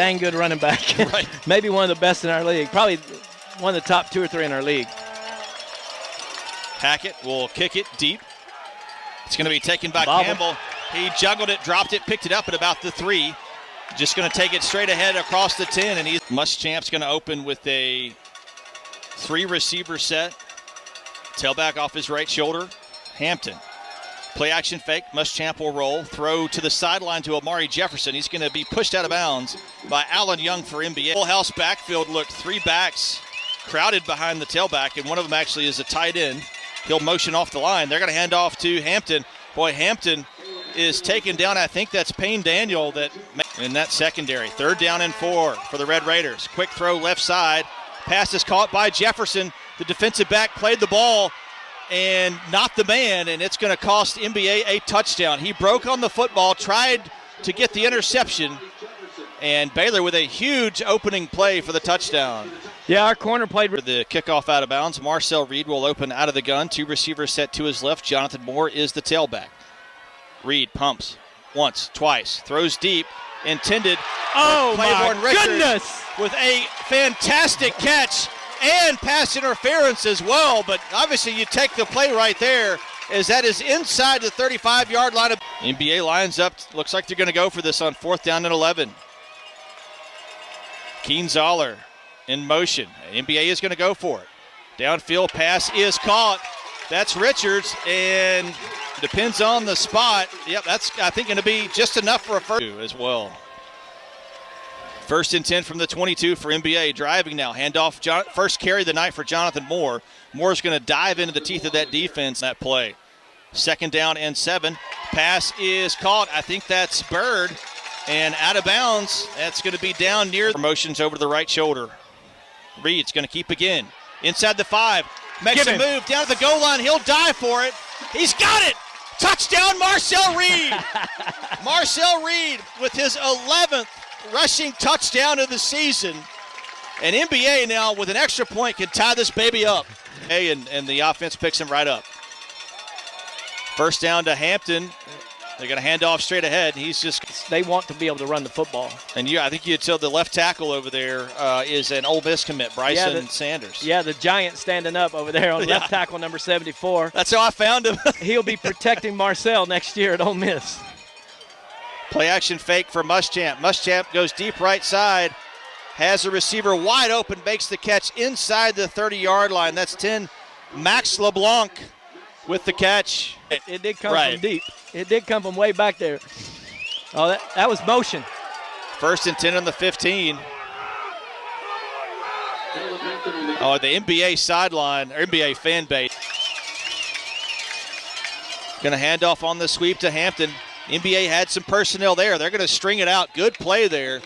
Dang good running back. Right. Maybe one of the best in our league. Probably one of the top 2 or 3 in our league. Hackett will kick it deep. It's going to be taken by Bobble. Campbell. He juggled it, dropped it, picked it up at about the 3. Just going to take it straight ahead across the 10, and Muschamp's going to open with a 3-receiver set. Tailback off his right shoulder. Hampton. Play action fake. Muschamp will roll. Throw to the sideline to Amari Jefferson. He's going to be pushed out of bounds by Allen Young for MBA. Full house backfield. Look, 3 backs crowded behind the tailback, and one of them actually is a tight end. He'll motion off the line. They're going to hand off to Hampton. Boy, Hampton is taken down. I think that's Payne Daniel that in that secondary. 3rd down and 4 for the Red Raiders. Quick throw left side. Pass is caught by Jefferson. The defensive back played the ball and not the man, and it's going to cost MBA a touchdown. He broke on the football, tried to get the interception, and Baylor with a huge opening play for the touchdown. Yeah, our corner played For the kickoff out of bounds, Marcel Reed will open out of the gun. 2 receivers set to his left. Jonathan Moore is the tailback. Reed pumps once, twice, throws deep, intended. Oh, my goodness! With a fantastic catch and pass interference as well, but obviously you take the play right there as that is inside the 35-yard line. NBA lines up. Looks like they're going to go for this on 4th down and 11. Keen Zoller in motion. NBA is going to go for it. Downfield pass is caught. That's Richards, and depends on the spot. Yep, that's, I think, going to be just enough for a first as well. 1st and 10 from the 22 for MBA. Driving now. Handoff. First carry of the night for Jonathan Moore. Moore's going to dive into the teeth of that defense, that play. 2nd down and 7. Pass is caught. I think that's Bird. And out of bounds. That's going to be down near the motions over to the right shoulder. Reed's going to keep again. Inside the 5. Makes a move down at the goal line. He'll die for it. He's got it. Touchdown, Marcel Reed. Marcel Reed with his 11th rushing touchdown of the season. And NBA now with an extra point can tie this baby up. Hey, and the offense picks him right up. 1st down to Hampton. They're going to hand off straight ahead. He's just. They want to be able to run the football. And I think you'd tell the left tackle over there is an Ole Miss commit, Bryson Sanders. Yeah, the giant standing up over there on left tackle number 74. That's how I found him. He'll be protecting Marcel next year at Ole Miss. Play action fake for Muschamp. Muschamp goes deep right side. Has a receiver wide open, makes the catch inside the 30-yard line. That's 10. Max LeBlanc with the catch. It did come from deep. It did come from way back there. Oh, that was motion. 1st and 10 on the 15. Oh, the NBA sideline, or NBA fan base. Going to hand off on the sweep to Hampton. NBA had some personnel there. They're going to string it out. Good play there.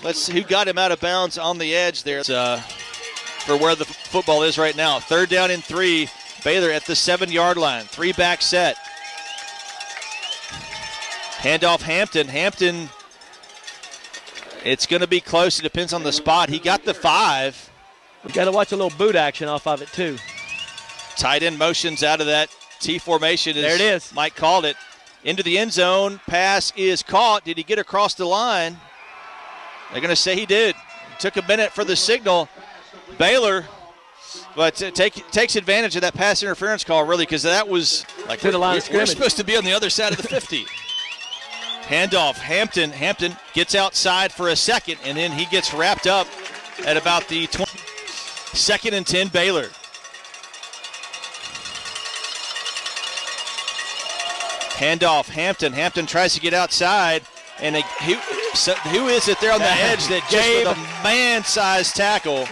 Let's see who got him out of bounds on the edge there. For where the football is right now. 3rd down and 3. Baylor at the 7-yard line. 3-back set. Handoff Hampton. Hampton, it's going to be close. It depends on the spot. He got the 5. We've got to watch a little boot action off of it, too. Tight end motions out of that T formation. There it is. Mike called it. Into the end zone. Pass is caught. Did he get across the line? They're going to say he did. It took a minute for the signal. Baylor, but takes advantage of that pass interference call, really, because that was like to the line of scrimmage. We're supposed to be on the other side of the 50. Handoff, Hampton. Hampton gets outside for a second, and then he gets wrapped up at about the 20. 2nd and 10, Baylor. Handoff, Hampton. Hampton tries to get outside, and who is it there on the edge that just with a man-sized tackle?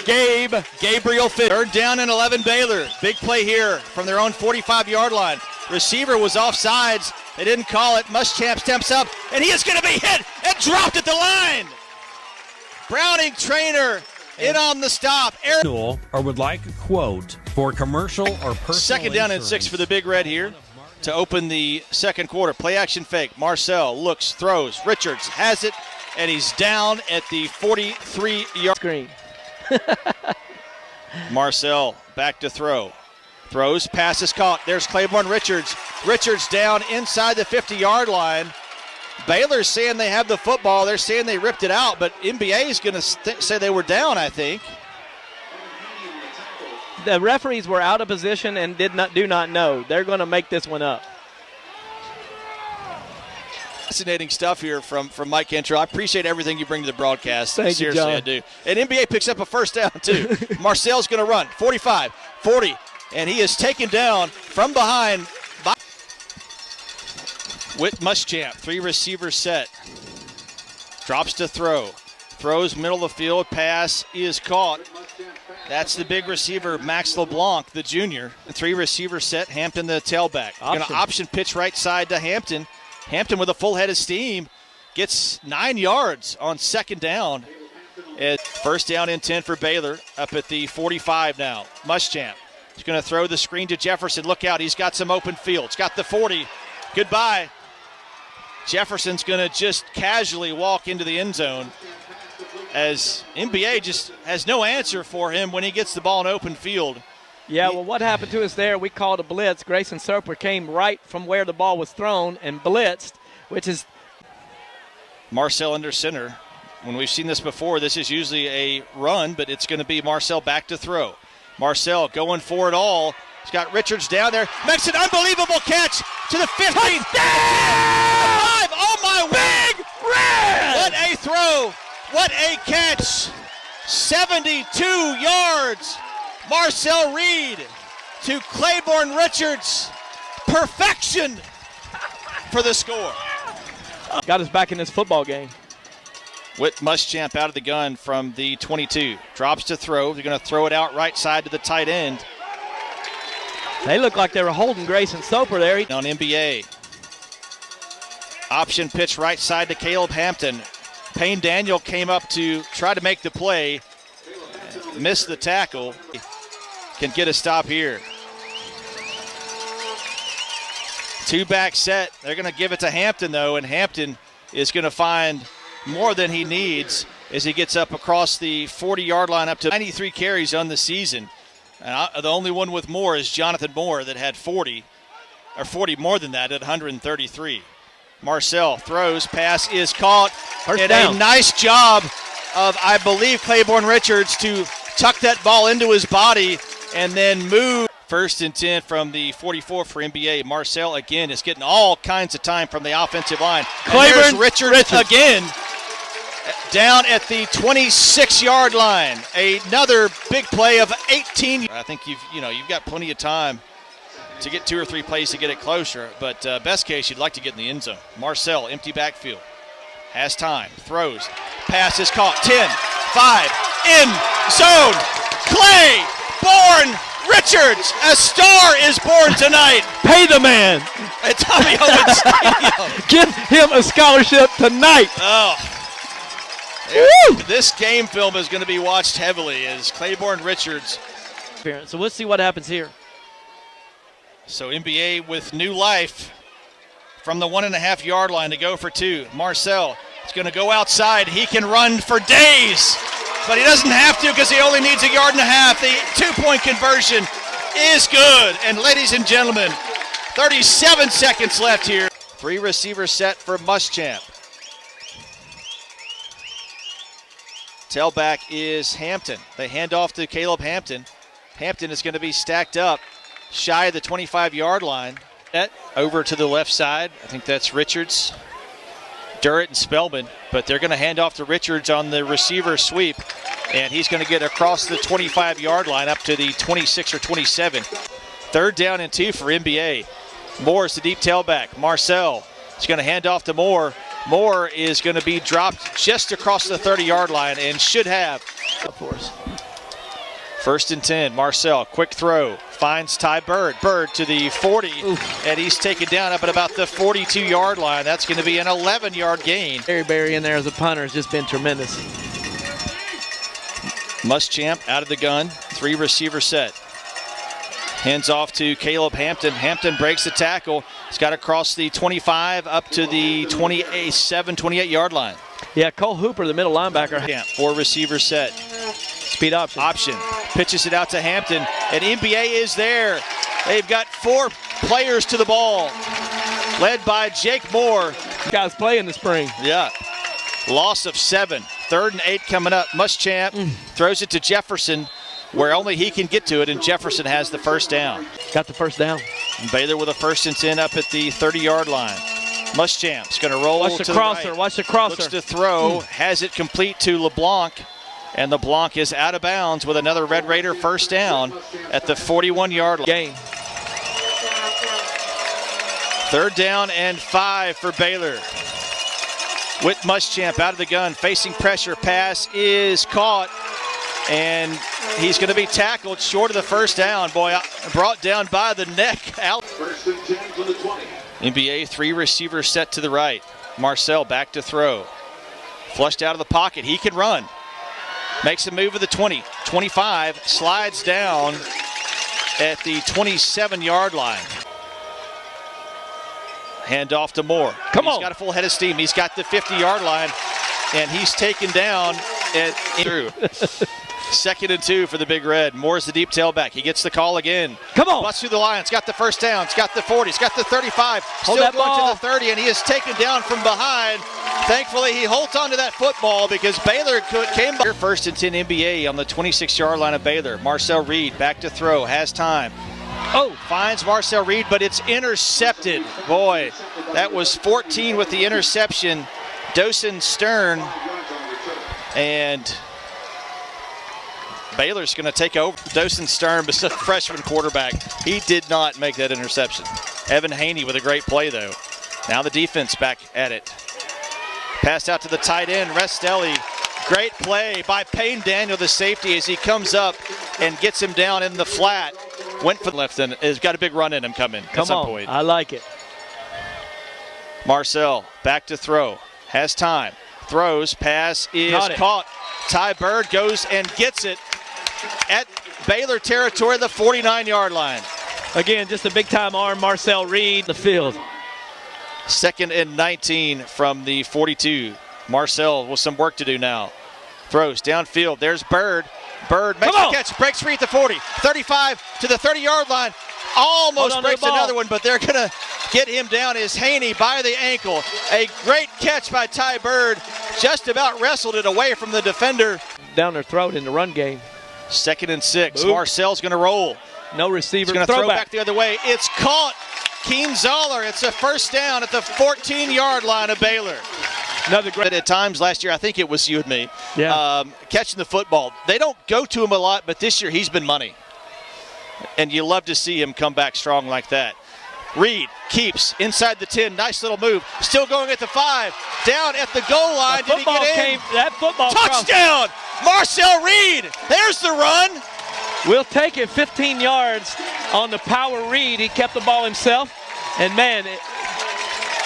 Gabriel Fitt. 3rd down and 11, Baylor. Big play here from their own 45-yard line. Receiver was offsides. They didn't call it. Muschamp steps up, and he is going to be hit and dropped at the line. Browning trainer in on the stop. Or would like a quote for commercial or personal 2nd down and 6 for the Big Red here to open the 2nd quarter. Play action fake. Marcel looks, throws. Richards has it, and he's down at the 43-yard screen. Marcel back to throw. Throws, pass is caught. There's Claiborne Richards. Richards down inside the 50-yard line. Baylor's saying they have the football. They're saying they ripped it out, but MBA is going to say they were down, I think. The referees were out of position and do not know. They're going to make this one up. Fascinating stuff here from Mike Cantrell. I appreciate everything you bring to the broadcast. Thank Seriously, you, John. I do. And NBA picks up a first down, too. Marcel's going to run. 45, 40, and he is taken down from behind by Whit Muschamp. 3 receiver set. Drops to throw. Throws middle of the field. Pass is caught. That's the big receiver, Max LeBlanc, the junior. 3 receiver set. Hampton, the tailback. Going to option pitch right side to Hampton. Hampton with a full head of steam gets 9 yards on second down. First down and 10 for Baylor up at the 45 now. Muschamp is going to throw the screen to Jefferson. Look out, he's got some open field. He's got the 40. Goodbye. Jefferson's going to just casually walk into the end zone as NBA just has no answer for him when he gets the ball in open field. Yeah, well, what happened to us there, we called a blitz. Grayson Soper came right from where the ball was thrown and blitzed, which is... Marcel under center. When we've seen this before, this is usually a run, but it's going to be Marcel back to throw. Marcel going for it all. He's got Richards down there. Makes an unbelievable catch to the 15. Touchdown! 5. Oh, my Big Red! What a throw. What a catch. 72 yards. Marcel Reed to Claiborne Richards. Perfection for the score. Got us back in this football game. Whit Muschamp out of the gun from the 22. Drops to throw. They're going to throw it out right side to the tight end. They look like they were holding Grayson Soper there. On NBA. Option pitch right side to Caleb Hampton. Payne Daniel came up to try to make the play. Missed the tackle. Can get a stop here. 2-back set. They're going to give it to Hampton, though, and Hampton is going to find more than he needs as he gets up across the 40-yard line up to 93 carries on the season. The only one with more is Jonathan Moore that had 40 more than that at 133. Marcel throws, pass is caught. First down. A nice job of, I believe, Claiborne Richards to tuck that ball into his body and then move. First and 10 from the 44 for NBA. Marcel again is getting all kinds of time from the offensive line. Claiborne Richards again down at the 26-yard line. Another big play of 18. I think you've got plenty of time to get 2 or 3 plays to get it closer, but best case you'd like to get in the end zone. Marcel, empty backfield, has time, throws, pass is caught, 10, 5, in zone. Claiborne Richards, a star is born tonight. Pay the man. At Tommy Owens Stadium. Give him a scholarship tonight. Oh. This game film is going to be watched heavily as Claiborne Richards. So let's see what happens here. So NBA with new life from the 1.5-yard line to go for 2. Marcel is going to go outside. He can run for days, but he doesn't have to because he only needs 1.5 yards. The 2-point conversion is good. And ladies and gentlemen, 37 seconds left here. 3 receiver set for Muschamp. Tailback is Hampton. They hand off to Caleb Hampton. Hampton is going to be stacked up shy of the 25-yard line. Over to the left side. I think that's Richards, Durrett, and Spellman. But they're going to hand off to Richards on the receiver sweep. And he's going to get across the 25-yard line up to the 26 or 27. 3rd down and 2 for NBA. Moore is the deep tailback. Marcel is going to hand off to Moore. Moore is going to be dropped just across the 30-yard line and should have. For us. 1st and 10. Marcel, quick throw. Finds Ty Bird. Bird to the 40. Oof. And he's taken down up at about the 42-yard line. That's going to be an 11-yard gain. Barry in there as a punter has just been tremendous. Muschamp out of the gun. 3 receiver set. Hands off to Caleb Hampton. Hampton breaks the tackle. He's got to cross the 25 up to the 27, 28-yard line. Yeah, Cole Hooper, the middle linebacker. 4 receiver set. Speed option. Pitches it out to Hampton, and NBA is there. They've got 4 players to the ball, led by Jake Moore. Guys play in the spring. Yeah. Loss of 7. 3rd and 8 coming up. Muschamp throws it to Jefferson, where only he can get to it, and Jefferson has the first down. Got the first down. And Baylor with a 1st and 10 up at the 30-yard line. Muschamp's going to roll Watch to the the crosser. right. Watch the crosser. Looks to throw, has it complete to LeBlanc, and LeBlanc is out of bounds with another Red Raider first down at the 41-yard line. Game. 3rd down and 5 for Baylor. With Muschamp out of the gun, facing pressure, pass is caught, and he's going to be tackled short of the first down. Boy, brought down by the neck. Out. 1st and 10 for the 20. NBA 3 receivers set to the right. Marcel back to throw. Flushed out of the pocket. He can run. Makes a move of the 20. 25. Slides down at the 27-yard line. Hand off to Moore. He's got a full head of steam. He's got the 50-yard line, and he's taken down at through. 2nd and 2 for the Big Red. Moore's the deep tailback. He gets the call again. Busts through the Lions. Got the first down. He's got the 40. He's got the 35. Still going to the 30, and he is taken down from behind. Thankfully, he holds on to that football because Baylor came by. 1st and 10 NBA on the 26-yard line of Baylor. Marcel Reed back to throw. Has time. Finds Marcel Reed, but it's intercepted. Boy, that was 14 with the interception. Dawson Stern, and Baylor's going to take over. Dawson Stern, but a freshman quarterback. He did not make that interception. Evan Haney with a great play, though. Now the defense back at it. Passed out to the tight end, Restelli. Great play by Payne Daniel, the safety, as he comes up and gets him down in the flat. Went for the left and has got a big run in him coming at some point. I like it. Marcel back to throw. Has time. Throws. Pass is caught. Ty Bird goes and gets it at Baylor territory, the 49-yard line. Again, just a big-time arm, Marcel Reed, the field. 2nd and 19 from the 42. Marcel with some work to do now. Throws downfield. There's Bird. Bird makes the catch, breaks free at the 40, 35 to the 30-yard line. Almost breaks another one, but they're going to get him down. Is Haney by the ankle. A great catch by Ty Bird. Just about wrestled it away from the defender. Down their throat in the run game. 2nd and 6. Marcel's going to roll. No receiver. He's going to throw back the other way. It's caught. Keen Zoller. It's a first down at the 14-yard line of Baylor. Another great. At times last year, I think it was you and me, yeah. Catching the football. They don't go to him a lot, but this year he's been money. And you love to see him come back strong like that. Reed keeps inside the 10. Nice little move. Still going at the 5. Down at the goal line. Did he get in? That football touchdown! Marcel Reed. There's the run. We'll take it 15 yards on the power Reed. He kept the ball himself. And, man,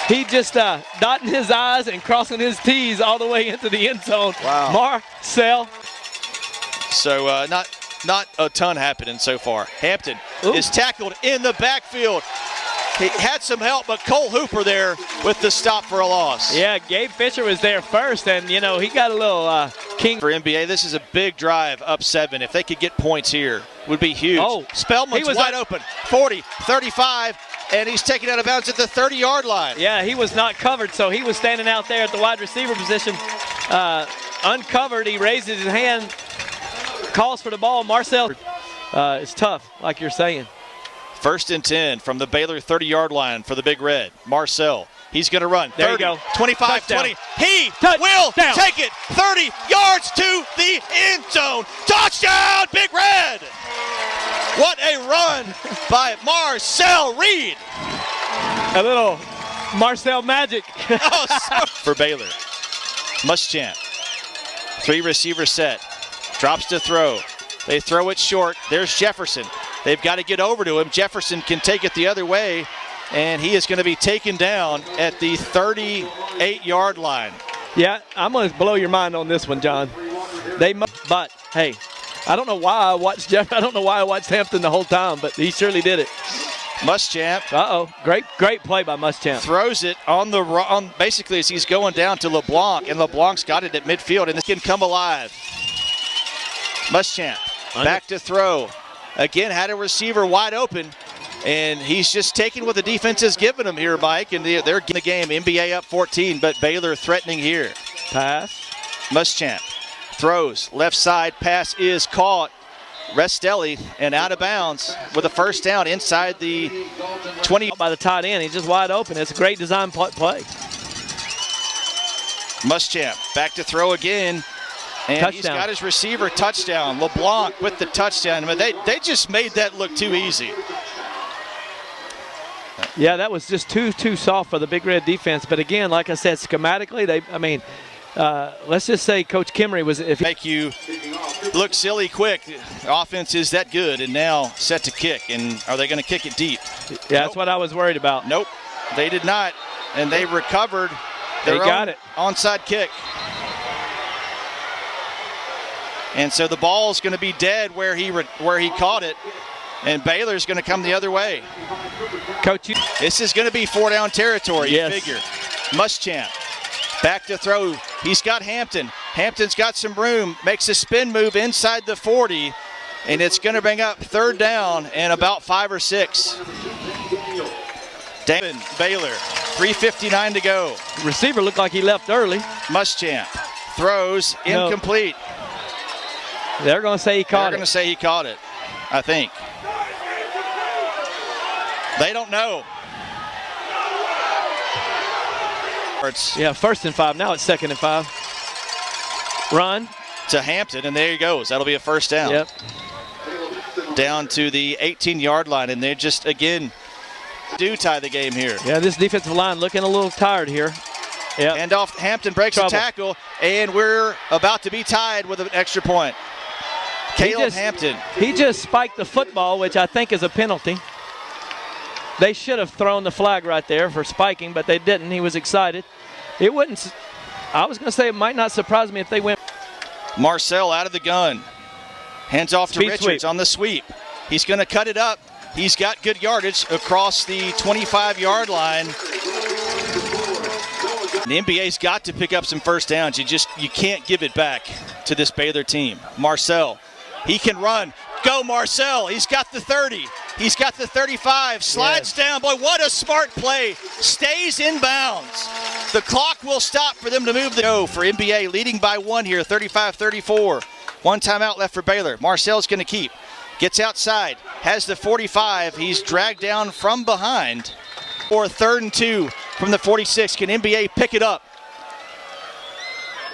he just dotting his I's and crossing his T's all the way into the end zone. Wow. Marcel. So not a ton happening so far. Hampton is tackled in the backfield. He had some help, but Cole Hooper there with the stop for a loss. Yeah, Gabe Fisher was there first, and, you know, he got a little king. For NBA, this is a big drive, up 7. If they could get points here, would be huge. Spellman's wide open. 40, 35, and he's taken out of bounds at the 30-yard line. Yeah, he was not covered, so he was standing out there at the wide receiver position. Uncovered, he raises his hand, calls for the ball. Marcel is tough, like you're saying. 1st and 10 from the Baylor 30-yard line for the Big Red. Marcel, he's going to run. 30, there you go. 25, touchdown. 20. He will take it 30 yards to the end zone. Touchdown, Big Red! What a run by Marcel Reed. A little Marcel magic. For Baylor. Muschamp. 3 receiver set. Drops to throw. They throw it short. There's Jefferson. They've got to get over to him. Jefferson can take it the other way, and he is going to be taken down at the 38-yard line. Yeah, I'm going to blow your mind on this one, John. But hey, I don't know why I watched I don't know why I watched Hampton the whole time, but he surely did it. Muschamp. Great play by Muschamp. Throws it on basically as he's going down to LeBlanc, and LeBlanc's got it at midfield, and this can come alive. Muschamp back to throw. Again, had a receiver wide open. And he's just taking what the defense has given him here, Mike, and they're getting the game. MBA up 14, but Baylor threatening here. Pass. Muschamp throws, left side, pass is caught. Restelli and out of bounds with a first down inside the 20. By the tight end, he's just wide open. It's a great design play. Muschamp back to throw again. And touchdown. He's got his receiver touchdown. LeBlanc with the touchdown. I mean, they just made that look too easy. Yeah, that was just too soft for the Big Red defense. But again, like I said, schematically, let's just say Coach Kimmery was make you look silly quick. The offense is that good, and now set to kick. And are they going to kick it deep? Yeah, that's what I was worried about. Nope, they did not, and they recovered their own onside kick. And so the ball is going to be dead where he caught it, and Baylor's going to come the other way. Coach, this is going to be 4-down territory. Yes. You figure. Muschamp back to throw. He's got Hampton. Hampton's got some room. Makes a spin move inside the 40, and it's going to bring up 3rd down and about 5 or 6. Baylor, 3:59 to go. Receiver looked like he left early. Muschamp throws incomplete. They're going to say he caught it. They're going to say he caught it, I think. They don't know. Yeah, 1st and 5. Now it's 2nd and 5. Run. To Hampton, and there he goes. That'll be a first down. Yep. Down to the 18-yard line, and they just, again, do tie the game here. Yeah, this defensive line looking a little tired here. Yeah. And off, Hampton breaks a tackle, and we're about to be tied with an extra point. Caleb Hampton. He just spiked the football, which I think is a penalty. They should have thrown the flag right there for spiking, but they didn't. He was excited. It wouldn't. I was going to say it might not surprise me if they went. Marcel out of the gun. Hands off to Richards on the sweep. He's going to cut it up. He's got good yardage across the 25-yard line. The NBA's got to pick up some first downs. You can't give it back to this Baylor team. Marcel, he can run. Go Marcel. He's got the 30. He's got the 35. Slides down. Boy, what a smart play. Stays in bounds. The clock will stop for them to move the go for NBA, leading by 1 here, 35-34. 1 timeout left for Baylor. Marcel's going to keep. Gets outside. Has the 45. He's dragged down from behind. Or 3rd and 2 from the 46. Can NBA pick it up?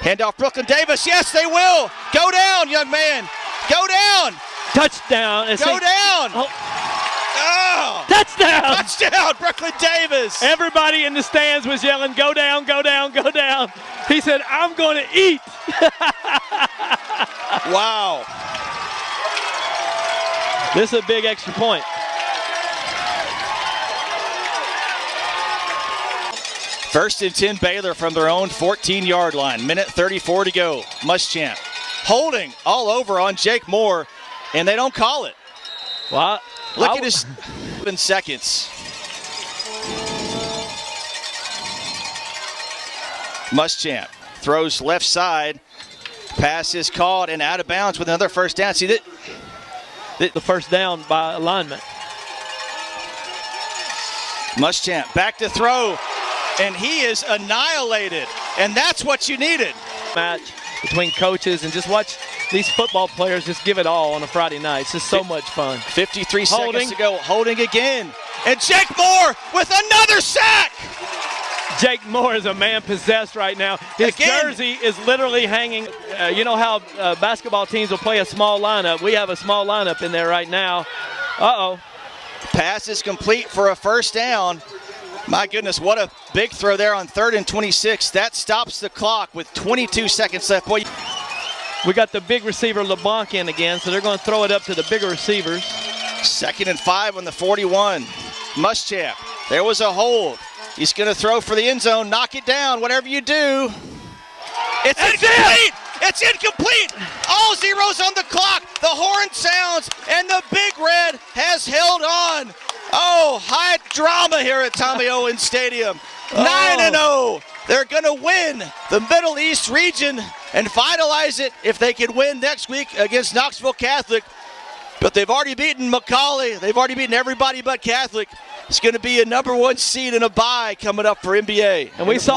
Handoff Brooklyn Davis. Yes, they will. Go down, young man. Go down. Touchdown. Go down. Oh. Touchdown. Touchdown, Brooklyn Davis. Everybody in the stands was yelling, go down, go down, go down. He said, I'm going to eat. Wow. This is a big extra point. First and 10 Baylor from their own 14-yard line. Minute 34 to go. Muschamp holding all over on Jake Moore, and they don't call it. Well, look at his 7 seconds. Muschamp throws left side. Pass is caught and out of bounds with another first down. See that? The first down by alignment. Muschamp back to throw, and he is annihilated, and that's what you needed. Match between coaches, and just watch these football players just give it all on a Friday night. It's just so much fun. 53 seconds to go. Holding again, and Jake Moore with another sack. Jake Moore is a man possessed right now. His jersey is literally hanging. You know how basketball teams will play a small lineup. We have a small lineup in there right now. Uh-oh. Pass is complete for a first down. My goodness, what a big throw there on 3rd and 26. That stops the clock with 22 seconds left. Boy, we got the big receiver LeBlanc in again, so they're going to throw it up to the bigger receivers. 2nd and 5 on the 41. Muschamp, there was a hold. He's going to throw for the end zone. Knock it down, whatever you do. It's incomplete! It's incomplete! All zeros on the clock. The horn sounds, and the Big Red has held on. Oh, high drama here at Tommy Owens Stadium. 9-0. They're going to win the Middle East region and finalize it if they can win next week against Knoxville Catholic. But they've already beaten McCallie. They've already beaten everybody but Catholic. It's going to be a #1 seed and a bye coming up for MBA. And we saw